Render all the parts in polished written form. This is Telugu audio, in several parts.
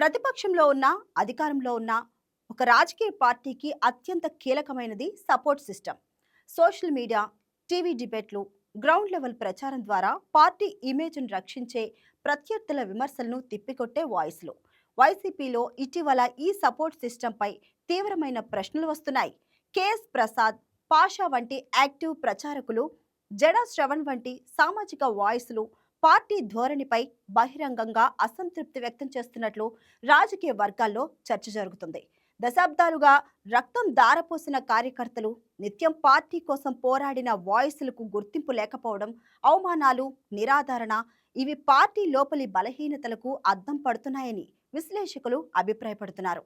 ప్రతిపక్షంలో ఉన్న, అధికారంలో ఉన్న ఒక రాజకీయ పార్టీకి అత్యంత కీలకమైనది support system. Social media, TV డిబేట్లు, గ్రౌండ్ లెవెల్ ప్రచారం ద్వారా పార్టీ ఇమేజ్ను రక్షించే ప్రత్యర్థుల విమర్శలను తిప్పికొట్టే వాయిస్లు. వైసీపీలో ఇటీవల ఈ సపోర్ట్ సిస్టంపై తీవ్రమైన ప్రశ్నలు వస్తున్నాయి. కేఎస్ ప్రసాద్, పాషా వంటి యాక్టివ్ ప్రచారకులు, జడా శ్రవణ్ వంటి సామాజిక వాయిస్లు పార్టీ ధోరణిపై బహిరంగంగా అసంతృప్తి వ్యక్తం చేస్తున్నట్లు రాజకీయ వర్గాల్లో చర్చ జరుగుతుంది. దశాబ్దాలుగా రక్తం దారపోసిన కార్యకర్తలు, నిత్యం పార్టీ కోసం పోరాడిన వాయిస్లకు గుర్తింపు లేకపోవడం, అవమానాలు, నిరాదరణ ఇవి పార్టీ లోపలి బలహీనతలకు అద్దం పడుతున్నాయని విశ్లేషకులు అభిప్రాయపడుతున్నారు.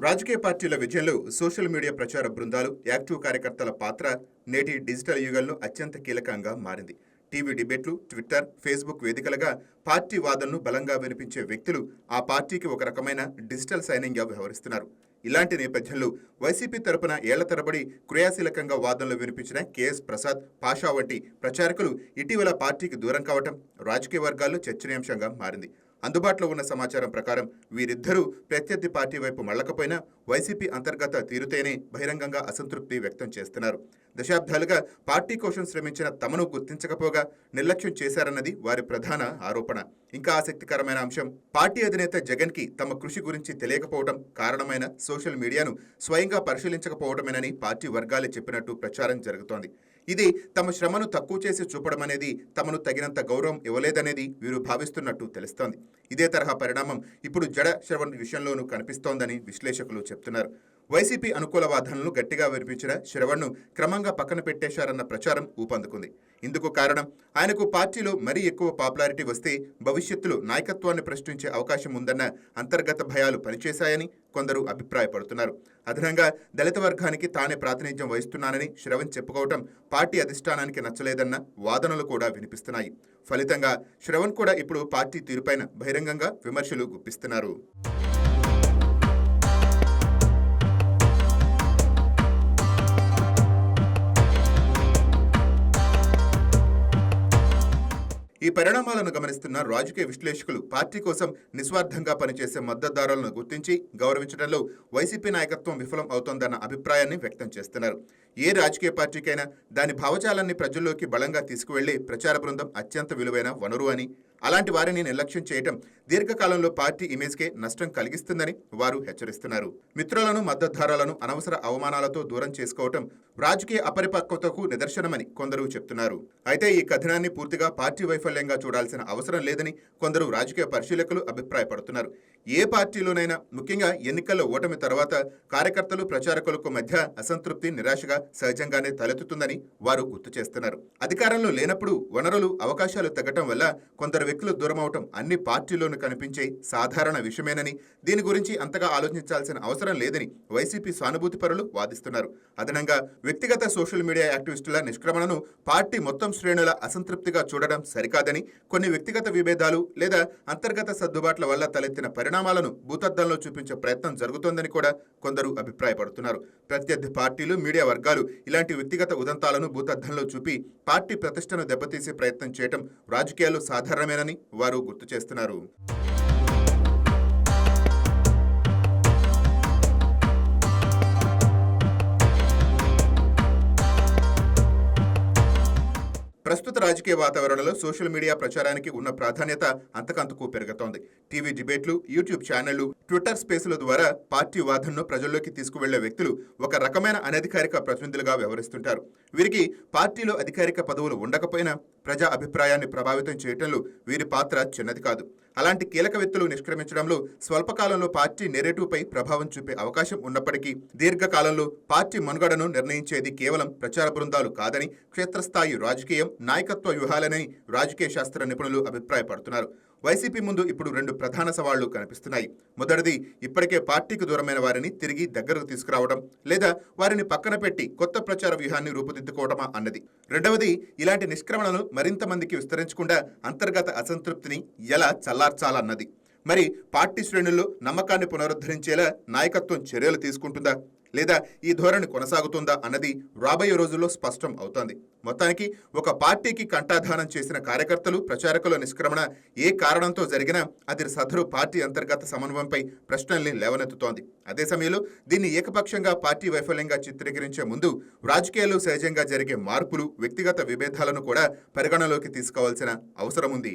రాజకీయ పార్టీల విజయంలో సోషల్ మీడియా ప్రచార బృందాలు, యాక్టివ్ కార్యకర్తల పాత్ర నేటి డిజిటల్ యుగంలో అత్యంత కీలకంగా మారింది. టీవీ డిబేట్లు, ట్విట్టర్, ఫేస్బుక్ వేదికలుగా పార్టీ వాదనను బలంగా వినిపించే వ్యక్తులు ఆ పార్టీకి ఒక రకమైన డిజిటల్ సైన్యంగా వ్యవహరిస్తున్నారు. ఇలాంటి నేపథ్యంలో వైసీపీ తరపున ఏళ్ల తరబడి క్రియాశీలకంగా వాదనలు వినిపించిన కేఎస్ ప్రసాద్, పాషా వంటి ప్రచారకులు ఇటీవల పార్టీకి దూరం కావటం రాజకీయ వర్గాల్లో చర్చనీయాంశంగా మారింది. అందుబాటులో ఉన్న సమాచారం ప్రకారం వీరిద్దరూ ప్రత్యర్థి పార్టీ వైపు మళ్లకపోయినా వైసీపీ అంతర్గత తీరుతేనే బహిరంగంగా అసంతృప్తి వ్యక్తం చేస్తున్నారు. దశాబ్దాలుగా పార్టీ కోసం శ్రమించిన తమను గుర్తించకపోగా నిర్లక్ష్యం చేశారన్నది వారి ప్రధాన ఆరోపణ. ఇంకా ఆసక్తికరమైన అంశం, పార్టీ అధినేత జగన్ కి తమ కృషి గురించి తెలియకపోవడం కారణమైన సోషల్ మీడియాను స్వయంగా పరిశీలించకపోవడమేనని పార్టీ వర్గాలే చెప్పినట్టు ప్రచారం జరుగుతోంది. ఇది తమ శ్రమను తక్కువ చేసి చూపడం అనేది, తమను తగినంత గౌరవం ఇవ్వలేదనేది వీరు భావిస్తున్నట్టు తెలుస్తోంది. ఇదే తరహా పరిణామం ఇప్పుడు జడ శ్రవణ్ విషయంలోనూ కనిపిస్తోందని విశ్లేషకులు చెప్తున్నారు. వైసీపీ అనుకూల వాదనలను గట్టిగా వినిపించిన శ్రవణ్ను క్రమంగా పక్కన పెట్టేశారన్న ప్రచారం ఊపందుకుంది. ఇందుకు కారణం, ఆయనకు పార్టీలో మరీ ఎక్కువ పాపులారిటీ వస్తే భవిష్యత్తులో నాయకత్వాన్ని ప్రశ్నించే అవకాశం ఉందన్న అంతర్గత భయాలు పనిచేశాయని కొందరు అభిప్రాయపడుతున్నారు. అదనంగా దళిత వర్గానికి తానే ప్రాతినిధ్యం వహిస్తున్నానని శ్రవణ్ చెప్పుకోవటం పార్టీ అధిష్టానానికి నచ్చలేదన్న వాదనలు కూడా వినిపిస్తున్నాయి. ఫలితంగా శ్రవణ్ కూడా ఇప్పుడు పార్టీ తీరుపైన బహిరంగంగా విమర్శలు గుప్పిస్తున్నారు. ఈ పరిణామాలను గమనిస్తున్న రాజకీయ విశ్లేషకులు పార్టీ కోసం నిస్వార్థంగా పనిచేసే మద్దతుదారులను గుర్తించి గౌరవించడంలో వైసీపీ నాయకత్వం విఫలం అవుతోందన్న అభిప్రాయాన్ని వ్యక్తం చేస్తున్నారు. ఏ రాజకీయ పార్టీకైనా దాని భావజాలాన్ని ప్రజల్లోకి బలంగా తీసుకువెళ్లే ప్రచార బృందం అత్యంత విలువైన వనరు అని, అలాంటి వారిని నిర్లక్ష్యం చేయడం దీర్ఘకాలంలో పార్టీ ఇమేజ్కే నష్టం కలిగిస్తుందని వారు హెచ్చరిస్తున్నారు. మిత్రులను, మద్దతుదారులను అనవసర అవమానాలతో దూరం చేసుకోవటం రాజకీయ అపరిపక్వతకు నిదర్శనమని కొందరు చెప్తున్నారు. అయితే ఈ కథనాన్ని పూర్తిగా పార్టీ వైఫల్యంగా చూడాల్సిన అవసరం లేదని కొందరు రాజకీయ పరిశీలకులు అభిప్రాయపడుతున్నారు. ఏ పార్టీలోనైనా, ముఖ్యంగా ఎన్నికల్లో ఓటమి తర్వాత కార్యకర్తలు, ప్రచారకులకు మధ్య అసంతృప్తి, నిరాశగా సహజంగానే తలెత్తుతుందని వారు గుర్తు చేస్తున్నారు. అధికారంలో లేనప్పుడు వనరులు, అవకాశాలు తగ్గటం వల్ల కొందరు వ్యక్తులు దూరమవటం అన్ని పార్టీల్లోనూ కనిపించే సాధారణ విషయమేనని, దీని గురించి అంతగా ఆలోచించాల్సిన అవసరం లేదని వైసీపీ సానుభూతి పరులు వాదిస్తున్నారు. అదనంగా వ్యక్తిగత సోషల్ మీడియా యాక్టివిస్టుల నిష్క్రమణను పార్టీ మొత్తం శ్రేణుల అసంతృప్తిగా చూడడం సరికాదని, కొన్ని వ్యక్తిగత విభేదాలు లేదా అంతర్గత సర్దుబాట్ల వల్ల తలెత్తిన పరిణామాలను భూతద్దంలో చూపించే ప్రయత్నం జరుగుతోందని కూడా కొందరు అభిప్రాయపడుతున్నారు. ప్రత్యర్థి పార్టీలు, మీడియా వర్గాలు ఇలాంటి వ్యక్తిగత ఉదంతాలను భూతద్దంలో చూపి పార్టీ ప్రతిష్టను దెబ్బతీసే ప్రయత్నం చేయడం రాజకీయాల్లో సాధారణమేనని వారు గుర్తు చేస్తున్నారు. ప్రస్తుత రాజకీయ వాతావరణంలో సోషల్ మీడియా ప్రచారానికి ఉన్న ప్రాధాన్యత అంతకంతకు పెరుగుతోంది. టీవీ డిబేట్లు, యూట్యూబ్ ఛానళ్లు, ట్విట్టర్ స్పేసుల ద్వారా పార్టీ వాదనను ప్రజల్లోకి తీసుకువెళ్లే వ్యక్తులు ఒక రకమైన అనధికారిక ప్రతినిధులుగా వ్యవహరిస్తుంటారు. వీరికి పార్టీలో అధికారిక పదవులు ఉండకపోయినా ప్రజా అభిప్రాయాన్ని ప్రభావితం చేయడంలో వీరి పాత్ర చిన్నది కాదు. అలాంటి కీలక వ్యక్తులు నిష్క్రమించడంలో స్వల్పకాలంలో పార్టీ నెరేటివ్పై ప్రభావం చూపే అవకాశం ఉన్నప్పటికీ దీర్ఘకాలంలో పార్టీ మనుగడను నిర్ణయించేది కేవలం ప్రచార బృందాలు కాదని, క్షేత్రస్థాయి రాజకీయం, నాయకత్వ వ్యూహాలనని రాజకీయ శాస్త్ర నిపుణులు అభిప్రాయపడుతున్నారు. వైసీపీ ముందు ఇప్పుడు రెండు ప్రధాన సవాళ్లు కనిపిస్తున్నాయి. మొదటిది, ఇప్పటికే పార్టీకి దూరమైన వారిని తిరిగి దగ్గరకు తీసుకురావడం లేదా వారిని పక్కన పెట్టి కొత్త ప్రచార వ్యూహాన్ని రూపుదిద్దుకోవడమా అన్నది. రెండవది, ఇలాంటి నిష్క్రమణలు మరింత మందికి విస్తరించకుండా అంతర్గత అసంతృప్తిని ఎలా చల్లార్చాలన్నది. మరి పార్టీ శ్రేణుల్లో నమ్మకాన్ని పునరుద్ధరించేలా నాయకత్వం చర్యలు తీసుకుంటుందా, లేదా ఈ ధోరణి కొనసాగుతుందా అన్నది రాబోయే రోజుల్లో స్పష్టం అవుతోంది. మొత్తానికి ఒక పార్టీకి కంఠాదానం చేసిన కార్యకర్తలు, ప్రచారకుల నిష్క్రమణ ఏ కారణంతో జరిగినా అది సదరు పార్టీ అంతర్గత సమన్వయంపై ప్రశ్నల్ని లేవనెత్తుతోంది. అదే సమయంలో దీన్ని ఏకపక్షంగా పార్టీ వైఫల్యంగా చిత్రీకరించే ముందు రాజకీయాల్లో సహజంగా జరిగే మార్పులు, వ్యక్తిగత విభేదాలను కూడా పరిగణలోకి తీసుకోవాల్సిన అవసరం ఉంది.